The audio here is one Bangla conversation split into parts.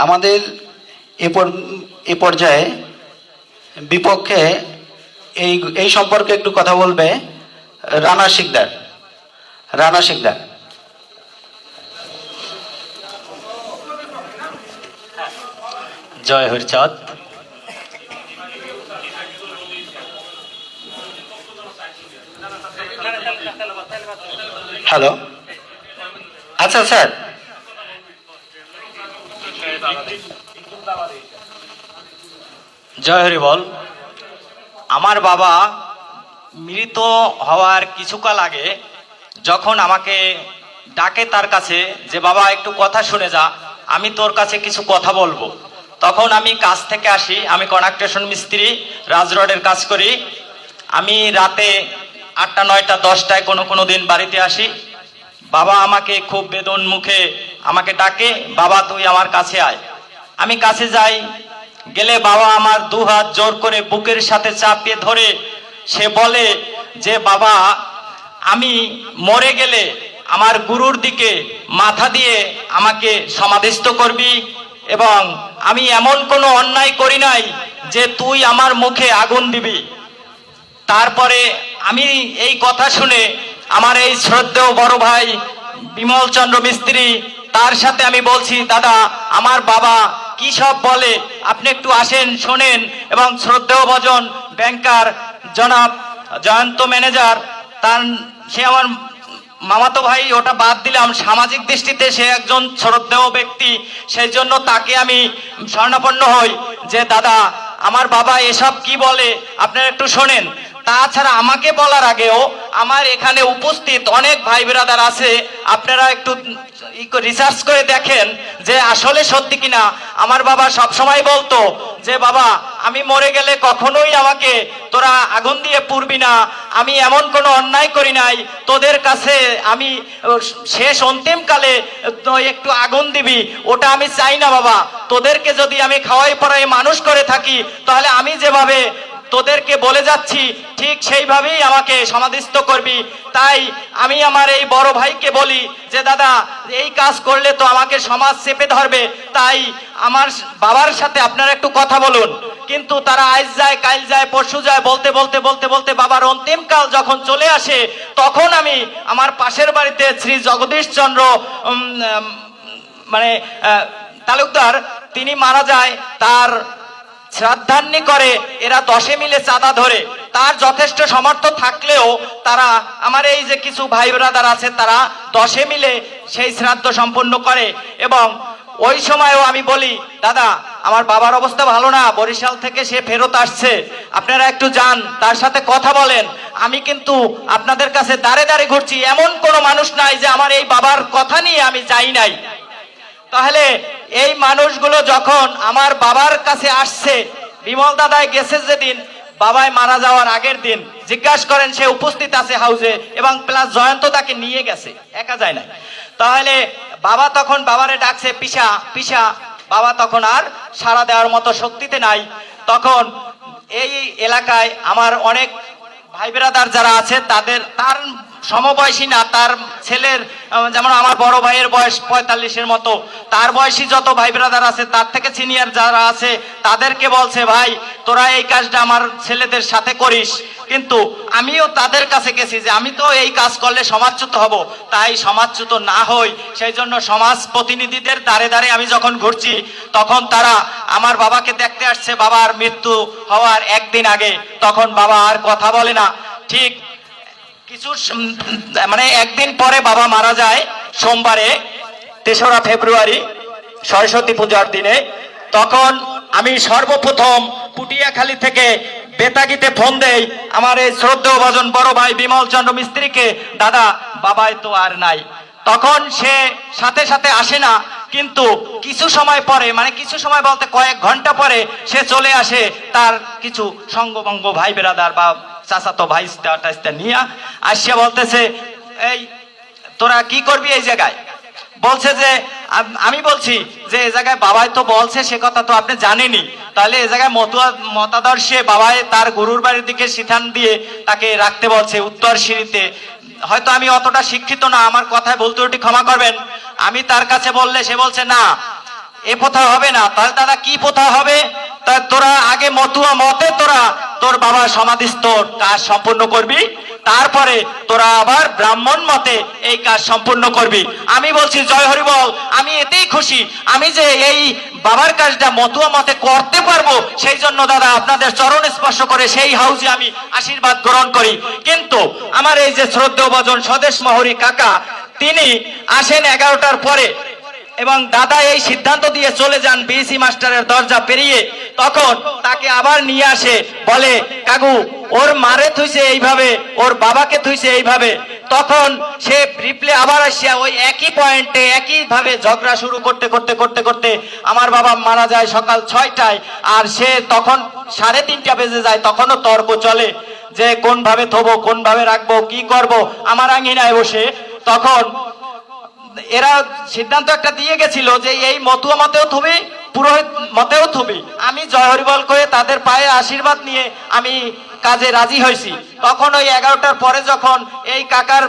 আমাদের এ পর্যায়ে বিপক্ষে এই এই সম্পর্কে একটু কথা বলবে রানা শিকদার। রানা শিকদার। জয় হরিচাঁদ। হ্যালো, আচ্ছা স্যার। জয় হরি বল। আমার বাবা মৃত হওয়ার কিছুকাল আগে যখন আমাকে ডাকে তার কাছে যে বাবা একটু কথা শুনে যা, আমি তোর কাছে কিছু কথা বলবো, তখন আমি কাজ থেকে আসি। আমি কনস্ট্রাকশন মিস্ত্রি, রাজরডের কাজ করি। আমি রাতে 8টা 9টা 10টায় কোনো দিন বাড়িতে আসি। বাবা আমাকে খুব বেদন মুখে আমাকে ডাকে, বাবা তুই আমার কাছে আয়। আমি কাছে যাই, গেলে বাবা আমার 2 হাত জোর করে বুকের সাথে চাপিয়ে ধরে সে বলে যে বাবা আমি মরে গেলে আমার গুরুর দিকে মাথা দিয়ে আমাকে সমাধিস্থ করবি, এবং আমি এমন কোনো অন্যায় করি নাই যে তুই আমার মুখে আগুন দিবি। তারপরে আমি এই কথা শুনে আমার এই শ্রদ্ধেয় বড় ভাই বিমল চন্দ্র মিস্ত্রি, তার সাথে আমি বলছি দাদা আমার বাবা কি সব বলে, আপনি একটু আসেন শোনেন। এবং শ্রদ্ধেয় ভজন ব্যাংকার জনাব জয়ন্ত ম্যানেজার, তার সে আমার মামাতো ভাই, ওটা বাদ দিলাম, সামাজিক দৃষ্টিতে সে একজন শ্রদ্ধেয় ব্যক্তি, সেই জন্য তাকে আমি স্বর্ণাপন্ন হই যে দাদা আমার বাবা এসব কি বলে আপনারা একটু শোনেন। তাছাড়া আমাকে বলার আগেও আমার এখানে উপস্থিত অনেক ভাই ব্রাদার আছে, আপনারা একটু রিসার্চ করে দেখেন যে আসলে সত্যি কিনা। আমার বাবা সব সময় বলতো যে বাবা আমি মরে গেলে কখনোই আমাকে তোরা আগুন দিয়ে পুড়বি না, আমি এমন কোনো অন্যায় করি নাই, তোদের কাছে আমি শেষ অন্তিমকালে একটু আগুন দিবি ওটা আমি চাই না বাবা, তোদেরকে যদি আমি খাওয়াই পড়াই মানুষ করে থাকি তাহলে আমি যেভাবে তোদেরকে বলে যাচ্ছি ঠিক সেইভাবেই আমাকে সমাধিস্থ করবি। তাই আমি আমার এই বড় ভাইকে বলি যে দাদা এই কাজ করলে তো আমাকে সমাজ চেপে ধরবে, তাই আমার বাবার সাথে আপনারা একটু কথা বলুন। কিন্তু তারা আজ যায় কাল যায় পরশু যায়, বলতে বলতে বলতে বলতে বাবার অন্তিমকাল যখন চলে আসে তখন আমি আমার পাশের বাড়িতে শ্রী জগদীশ চন্দ্র মানে তালুকদার, তিনি মারা যায়, তার শ্রাদ্ধান্নি করে এরা 10 মিলে চাঁদা ধরে। তার যথেষ্ট সামর্থ্য থাকলেও তারা আমার এই যে কিছু ভাই ব্রাদার আছে তারা 10 মিলে সেই শ্রাদ্ধ সম্পন্ন করে। এবং ওই সময়ও আমি বলি দাদা আমার বাবার অবস্থা ভালো না, বরিশাল থেকে সে ফেরত আসছে, আপনারা একটু যান তার সাথে কথা বলেন। আমি কিন্তু আপনাদের কাছে দাঁড়ে দাঁড়ে ঘুরছি, এমন কোনো মানুষ নাই যে আমার এই বাবার কথা নিয়ে আমি যাই নাই। তাহলে এই মানুষগুলো যখন আমার বাবার কাছে আসছে, বিমল দাদায় গেছে যেদিন বাবাই মারা যাওয়ার আগের দিন, জিজ্ঞাসা করেন সে উপস্থিত আছে হাউসে, এবং প্লাস জয়ন্ত তাকে নিয়ে গেছে, একা যায় না। তাহলে বাবা তখন বাবারে ডাকছে পিসা পিসা, বাবা তখন আর সাড়া দেওয়ার মতো শক্তিতে নাই। তখন এই এলাকায় আমার অনেক ভাই ব্রাদার যারা আছে তার সমবয়সী না, তার ছেলের, যেমন আমার বড় ভাইয়ের বয়স 45-এর মতো, তার বয়সী যত ভাই ব্রাদার আছে তার থেকে সিনিয়র যারা আছে তাদেরকে বলছে ভাই তোরা এই কাজটা আমার ছেলেদের সাথে করিস। কিন্তু আমিও তাদের কাছে গেছি যে আমি তো এই কাজ করলে সমাজচ্যুত হব, তাই সমাজচ্যুত না হই সেই জন্য সমাজ প্রতিনিধিদের দ্বারে দ্বারে আমি যখন ঘুরছি তখন তারা আমার বাবাকে দেখতে আসছে বাবার মৃত্যু হওয়ার একদিন আগে। তখন বাবা আর কথা বলে না। ঠিক কিছু মানে একদিন পরে বাবা মারা যায়, সোমবারে 3রা ফেব্রুয়ারি সরস্বতী পূজার দিনে। তখন আমি সর্বপ্রথম পুটিয়াখালী থেকে বেতাগিতে ফোন দেই আমার এই শ্রদ্ধেয় ভজন বড় ভাই বিমল চন্দ্র মিস্ত্রিকে, দাদা বাবাই তো আর নাই। তখন সে সাথে সাথে আসে না, কিন্তু কিছু সময় পরে, মানে কিছু সময় বলতে কয়েক ঘন্টা পরে সে চলে আসে তার কিছু সঙ্গবঙ্গ ভাই বেরাদার বা চাচাতো ভাই টাইস্তা নিয়ে আসিয়া বলতেছে এই তোরা কি করবি এই জায়গায়। বলছে যে আমি বলছি যে এই জায়গায় বাবাই তো বলছে সে কথা তো আপনি জানেনি, তাহলে এই জায়গায় মতাদর্শে বাবাই তার গুরুর বাড়ির দিকে সিথান দিয়ে তাকে রাখতে বলছে উত্তর সিঁড়িতে। হয়তো আমি অতটা শিক্ষিত না, আমার কথায় ভুল ত্রুটি ক্ষমা করবেন। আমি তার কাছে বললে সে বলছে না এ প্রথা হবে না। তাহলে দাদা কি প্রথা হবে? তা তোরা আগে মতুয়া মতে তোরা তোর বাবার সমাধিস্থ কাজ সম্পূর্ণ করবি, তারপরে তোরা আবার ব্রাহ্মণ মতে এই কাজ সম্পূর্ণ করবি। আমি বলছি জয় হরি বল, আমি এতেই খুশি। আমি যে এই বাবার কাজটা মতুয়া মতে করতে পারবো, সেই জন্য দাদা আপনাদের চরণ স্পর্শ করে সেই হাউজে আমি আশীর্বাদ গ্রহণ করি। কিন্তু আমার এই যে শ্রদ্ধেয় ভজন স্বদেশ মহরী কাকা, তিনি আসেন 11টার পরে, এবং দাদা এই সিদ্ধান্ত দিয়ে চলে যান বিএসি মাস্টারের দরজা পেরিয়ে। তখন তাকে আবার নিয়ে আসে, বলে কাকু ওর মারে থুইছে এইভাবে, ওর বাবাকে থুইছে এইভাবে। তখন সে রিপ্লে আবার আসিয়া ওই একই পয়েন্টে একই ভাবে ঝগড়া শুরু করতে করতে করতে করতে আমার বাবা মারা যায় সকাল 6টায়। আর সে তখন 3:30 বেজে যায়, তখনও তর্ক চলে যে কোন ভাবে থবো, কোন ভাবে রাখবো, কি করব। আমার আঙিনায় বসে তখন এরা সিদ্ধান্ত একটা দিয়ে গেছিল যে এই মতুয়া মতেও থবি, পুরোহিত মতেও থবি। আমি জয় হরিবল করে তাদের পায়ে আশীর্বাদ নিয়ে আমি কাজে রাজি হয়েছি। তখন ওই 11টার পরে যখন এই কাকার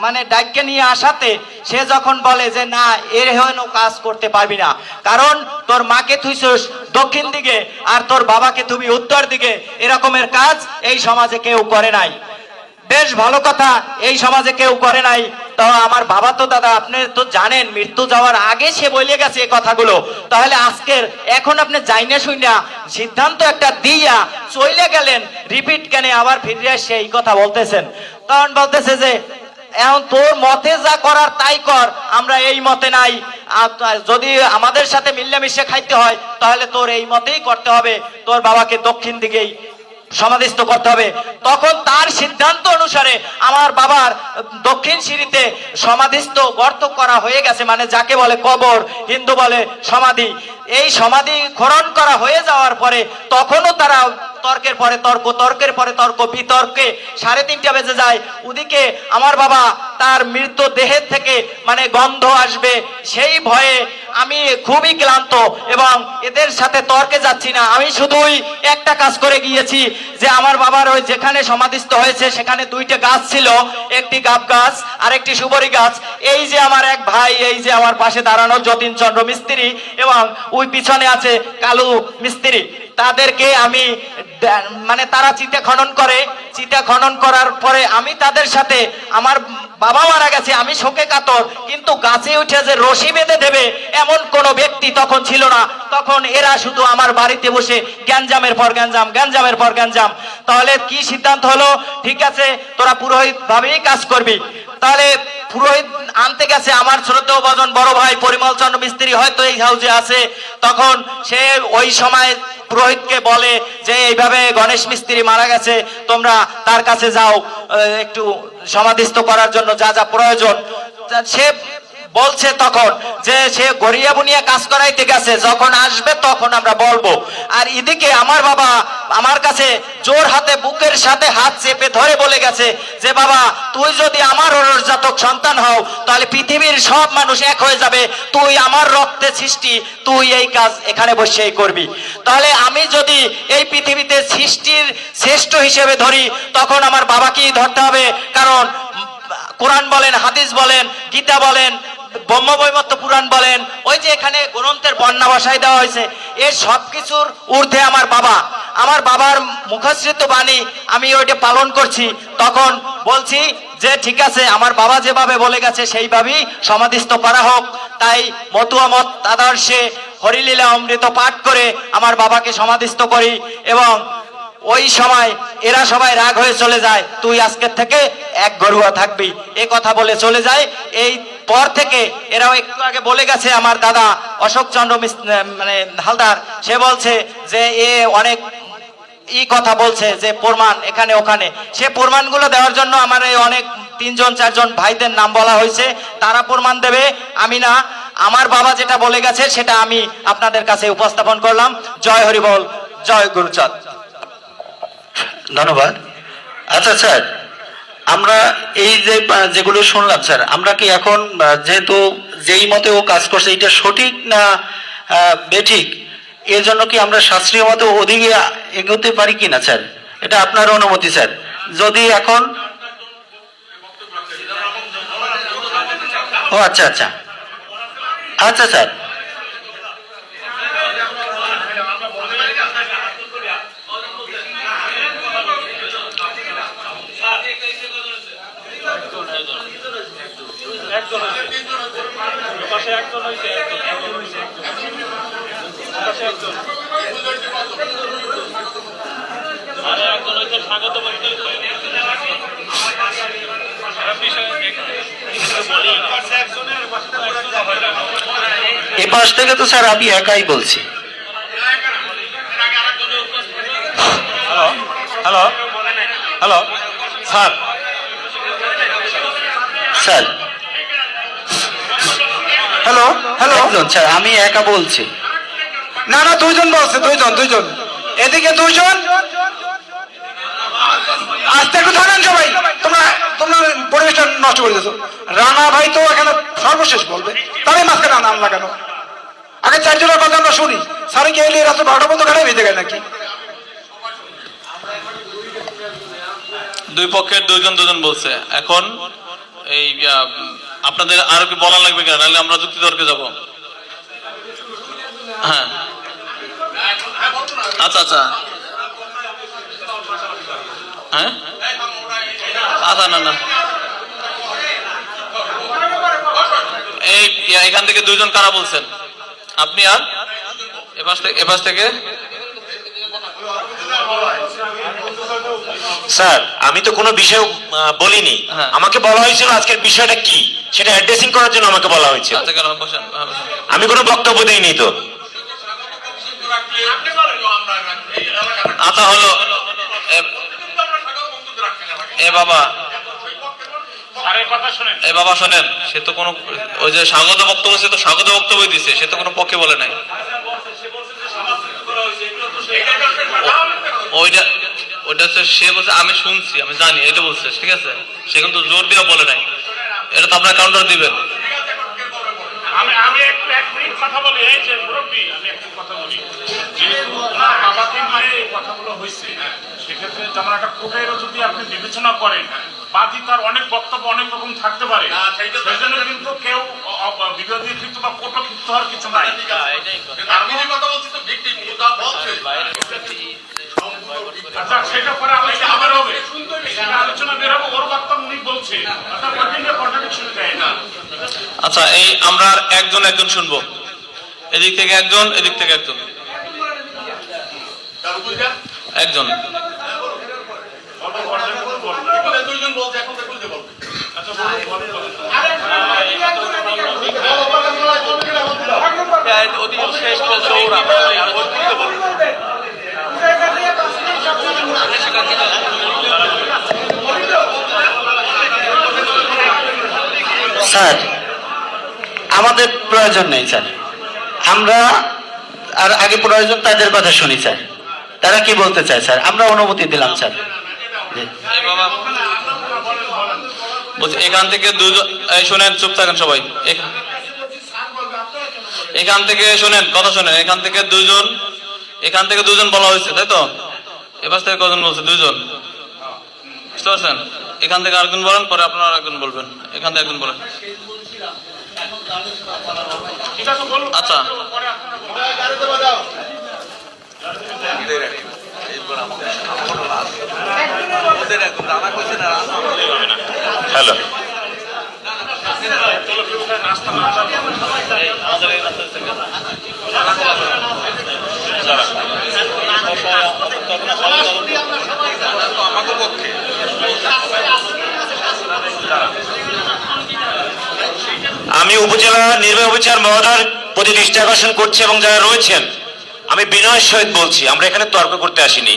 মানে ডাইককে নিয়ে আসাতে সে যখন বলে যে না, এর হেন কাজ করতে পারবি না, কারণ তোর মাকে থুইছস দক্ষিণ দিকে আর তোর বাবাকে তুমি উত্তর দিকে, এরকমের কাজ এই সমাজে কেউ করে নাই। বেশ ভালো কথা, এই সমাজে কেউ করে নাই। তো আমার বাবা তো দাদা আপনি তো জানেন মৃত্যু যাওয়ার আগে সে বলে গেছে এই কথাগুলো। তাহলে আজকের এখন আপনি যাইনা শুইনা সিদ্ধান্ত একটা দিয়া চলে গেলেন, রিপিট কেন আবার ফিরে আসে এই কথা বলতেছেন? তখন বলতেছে যে এখন তোর মতে যা করার তাই কর, আমরা এই মতে নাই। যদি আমাদের সাথে মিলেমিশে খাইতে হয় তাহলে তোর এই মতেই করতে হবে, তোর বাবাকে দক্ষিণ দিকেই সমাধিস্থ করতে হবে। তখন তার সিদ্ধান্ত অনুসারে আমার বাবার দক্ষিণ সিঁড়িতে সমাধিস্থ গর্ত করা হয়ে গেছে, মানে যাকে বলে কবর, হিন্দু বলে সমাধি। এই সমাধি খনন করা হয়ে যাওয়ার পরে তখনও তারা তর্কের পরে তর্ক, তর্কের পরে তর্ক, বিতর্কে 3:30 বেজে যায়। ওদিকে আমার বাবা তার মৃত্যু দেহের থেকে মানে গন্ধ আসবে সেই ভয়ে আমি খুবই ক্লান্ত এবং এদের সাথে তর্কে যাচ্ছি না। আমি শুধুই একটা কাজ করে গিয়েছি যে আমার বাবার ওই যেখানে সমাধিস্থ হয়েছে সেখানে 2টা গাছ ছিল, একটি গাব গাছ আর একটি সুবরি গাছ। এই যে আমার এক ভাই, এই যে আমার পাশে দাঁড়ানো যতীন চন্দ্র মিস্ত্রি এবং ওই পিছনে আছে কালু মিস্ত্রি, তাদেরকে আমি মানে তারা চিতা খনন করে, চিতা খনন করার পরে আমি তাদের সাথে, আমার বাবা মারা গেছে আমি শোকে কাতর, কিন্তু গাছে উঠে যে রশি বেঁধে দেবে এমন কোন ব্যক্তি তখন ছিল না। তখন এরা শুধু আমার বাড়িতে বসে গ্যাঞ্জামের পর গ্যাঞ্জাম, গ্যাঞ্জামের পর গ্যাঞ্জাম। তাহলে কি সিদ্ধান্ত হলো? ঠিক আছে তোরা পুরোহিত ভাবেই কাজ করবি। তাহলে পুরোহিত আনতে গেছে আমার শ্রদ্ধেয় ভজন বড় ভাই পরিমল চন্দ্র মিস্ত্রি, হয়তো এই হাউজে আছে। তখন সে ওই সময় পুরোহিতকে বলে যে এইভাবে গণেশ মিস্ত্রি মারা গেছে, তোমরা তার কাছে যাও একটু সমাধিস্থ করার জন্য যা যা প্রয়োজন। সে বলছে তখন যে সে গড়িয়া বুনিয়া কাজ করাইতে গেছে, যখন আসবে তখন আমরা বলবো। আর এদিকে আমার বাবা আমার কাছে জোর হাতে বুকের সাথে হাত চেপে ধরে বলে গেছে যে বাবা তুই যদি আমার জাতক সন্তান হও তাহলে পৃথিবীর সব মানুষ এক হয়ে যাবে, তুই আমার রক্তে সৃষ্টি, তুই এই কাজ এখানে বসেই করবি। তাহলে আমি যদি এই পৃথিবীতে সৃষ্টির শ্রেষ্ঠ হিসেবে ধরি তখন আমার বাবাকেই ধরতে হবে, কারণ কোরআন বলেন, হাদিস বলেন, গীতা বলেন, ব্রহ্মবৈবর্ত পুরাণ বলেন, ওই যে এখানে গ্রন্থের বর্ণনা বসায় দেওয়া হয়েছে, এর সবকিছুর ঊর্ধ্বে আমার বাবা। আমার বাবার মুখশ্রিত বাণী আমি ওইটা পালন করছি। তখন বলছি যে ঠিক আছে আমার বাবা যেভাবে বলে গেছে সেইভাবেই সমাধিস্থ করা হোক। তাই মতুয়া মত আদর্শে হরিলীলা অমৃত পাঠ করে আমার বাবাকে সমাধিস্থ করি এবং ওই সময় এরা সবাই রাগ হয়ে চলে যায়, তুই আজকের থেকে এক গরুয়া থাকবি, এ কথা বলে চলে যায়। এই পর থেকে এরাও একটু আগে বলে গেছে আমার দাদা অশোক চন্দ্র মানে হালদার, সে বলছে যে এ অনেক কথা বলছে যে প্রমাণ এখানে ওখানে, সে প্রমাণগুলো দেওয়ার জন্য আমার এই অনেক 3-4জন ভাইদের নাম বলা হয়েছে, তারা প্রমাণ দেবে, আমি না। আমার বাবা যেটা বলে গেছে সেটা আমি আপনাদের কাছে উপস্থাপন করলাম। জয় হরি বল, জয় গুরুচাঁদ। ধন্যবাদ। আচ্ছা স্যার, আমরা এই যে যেগুলো শুনলাম স্যার, আমরা কি এখন যেহেতু যেই মতে ও কাজ করছে এটা সঠিক না বেঠিক, এর জন্য কি আমরা শাস্ত্রীয় মতে ওদিকে এগোতে পারি কিনা স্যার? এটা আপনার অনুমতি স্যার। যদি এখন ও আচ্ছা আচ্ছা আচ্ছা স্যার, এ পাশ থেকে তো স্যার আমি একাই বলছি। Hello hello sir sir hello hello একজন স্যার আমি একা বলছি। না না দুইজন বলছে, দুইজন এদিকে দুইজন। আস্তে একটু থাকেন সবাই, তোমরা তোমরা পরিবেশটা নষ্ট করে দিয়েছো। রানা ভাই তো এখানে সর্বশেষ বলবে, তারই মাঝখানে নাম লাগানো। আগে চারজনের কথা আমরা শুনি। স্যারে কি এলে রাত্রে 12টা পর্যন্ত খারাপ হয়ে যায় নাকি? দুই পক্ষের দুজন বলছে। এখন এই আপনাদের আরো কি বলা লাগবে কেন, নাহলে আমরা যুক্তি তর্কে যাব। হ্যাঁ আচ্ছা হ্যাঁ আচ্ছা না এই এখান থেকে দুইজন কারা বলছেন? আপনি আর এপাশ থেকে স্যার আমি তো কোনো বিষয় বলিনি। হ্যাঁ। আমাকে বলা হয়েছিল আজকের বিষয়টা কি সেটা অ্যাড্রেসিং করার জন্য আমাকে বলা হয়েছিল। আচ্ছা কেন বসেন, বসেন। আমি কোনো বক্তব্য দিইনি তো। আচ্ছা হলো এ বাবা শোনেন, সে তো কোনো ওই যে স্বাগত বক্তব্য, সে তো স্বাগত বক্তব্য দিচ্ছে, সে তো কোনো পক্ষে বলে নাই। ওইটা হচ্ছে সে বলছে আমি শুনছি, আমি জানি, এটা বলছে, ঠিক আছে। সে কিন্তু জোর দিয়ে বলে নাই। এটা তো আপনার কাউন্টার দিবেন। আমি একটু এক মিনিট কথা বলি। এই যে মুরব্বী, আমি একটু কথা বলি। যেহেতু ওনার বাবাকে নিয়ে এই কথাগুলো হয়েছে, সেক্ষেত্রে যেমন একটা কোর্টেরও যদি আপনি বিবেচনা করেন, বাদী তার অনেক বক্তব্য অনেক রকম থাকতে পারে, সেই জন্য কিন্তু কেউ বিবাদী ক্ষিপ্ত বা কটক্ষিপ্ত হওয়ার কিছু নাই। আমি যে কথা বলছি তো ভিকটিম বলছে। আচ্ছা সেটা পরে আলোচনা বের হবে, আলোচনা বের হবে। ওর বক্তব্য উনি বলছে, অর্থাৎ ওইদিকে কন্ট্রাডিকশন দেয় না। আচ্ছা এই আমরা আর একজন শুনবো। এদিক থেকে একজন, এদিক থেকে একজন। দুইজন বলছে, এখন দেখুন যে বলবে। আচ্ছা স্যার আমাদের প্রয়োজন নেই স্যার, আমরা আর আগে প্রয়োজন তাদের কথা শুনি স্যার, তারা কি বলতে চায় স্যার, আমরা অনুমতি দিলাম স্যার। জি। এই বাবা বলছি এখান থেকে দুজন, এই শোনেন, চুপ থাকেন সবাই। এখান থেকে শোনেন, কথা শোনেন। এখান থেকে দুজন বলা হয়েছে, তাই তো? এবার থেকে কজন বলছে? দুইজন, বুঝতে পারছেন? এখান থেকে আরেকজন বলেন, পরে আপনারা আরেকজন বলবেন। এখান থেকে একজন বলেন। আচ্ছা হ্যালো আমি উপজেলা নির্বাহী অফিসার মহোদয়ের প্রতি দৃষ্টি আকর্ষণ করছি এবং যারা রয়েছেন, আমি বিনয়ের সহিত বলছি, আমরা এখানে তর্ক করতে আসিনি।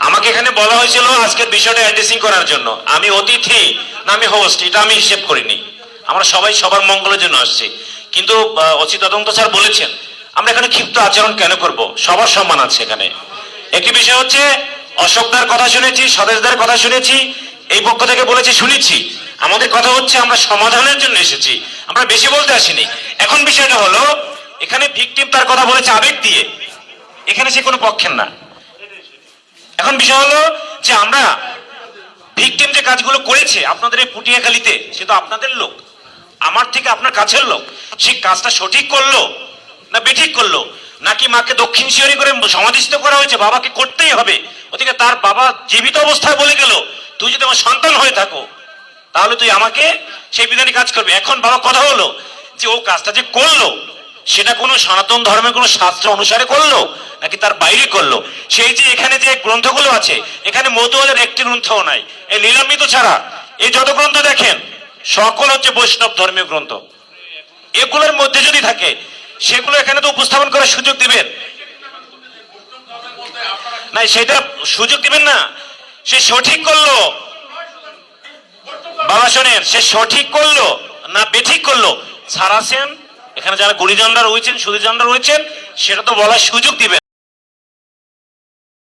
আমাকে এখানে বলা হয়েছিল আজকের বিষয়টা অ্যাড্রেসিং করার জন্য। আমি অতিথি না আমি হোস্ট, এটা আমি হিসেব করিনি। আমরা সবাই সবার মঙ্গলের জন্য আসছি। কিন্তু অসি তদন্ত স্যার বলেছেন আমরা এখানে ক্ষিপ্ত আচরণ কেন করব, সবার সম্মান আছে এখানে। একটি বিষয় হচ্ছে অশোকদার কথা শুনেছি, স্বদেশদার কথা শুনেছি, এই পক্ষ থেকে বলেছি শুনেছি। আমাদের কথা হচ্ছে আমরা সমাধানের জন্য এসেছি, আমরা বেশি বলতে আসিনি। এখন বিষয়টা হলো এখানে ভিকটিম তার কথা বলেছে আবেগ দিয়ে, এখানে সে কোনো পক্ষের না। এখন বিষয় হলো যে আমরা ভিকটিম যে কাজগুলো করেছে আপনাদের এই পুটিয়াখালীতে, সে তো আপনাদের লোক, আমার থেকে আপনার কাছের লোক। সেই কাজটা সঠিক করলো না বেঠিক করলো, নাকি মাকে দক্ষিণ শিয়রি করে সমাধিস্থ করা হয়েছে, বাবাকে করতেই হবে। ওদিকে তার বাবা জীবিত অবস্থায় বলে গেল তুই যদি আমার সন্তান হয়ে থাকো তাহলে তুই আমাকে সেই বিধানে কাজ করবে। এখন বাবা কথা হলো যে ও কাজটা যে করলো সেটা কোনো সনাতন ধর্মের কোনো শাস্ত্র অনুসারে করলো নাকি তার বাইরে করলো? সেই যে এখানে যে গ্রন্থগুলো আছে, এখানে মধুয়ালের একটি গ্রন্থও নাই, এই লীলামৃত ছাড়া এই যত গ্রন্থ দেখেন সকল হচ্ছে বৈষ্ণব ধর্মীয় গ্রন্থ। এগুলোর মধ্যে যদি থাকে সেগুলো এখানে তো উপস্থাপন করার সুযোগ দিবেন না, সেটা সুযোগ দিবেন না। সে সঠিক করলো, বাবা শোনেন, সে সঠিক করলো না বেঠিক করলো, ছাড়াছেন এখানে যারা গুরুজনরা রয়েছেন, সুধীজনরা রয়েছেন, সেটা তো বলার সুযোগ দিবেন।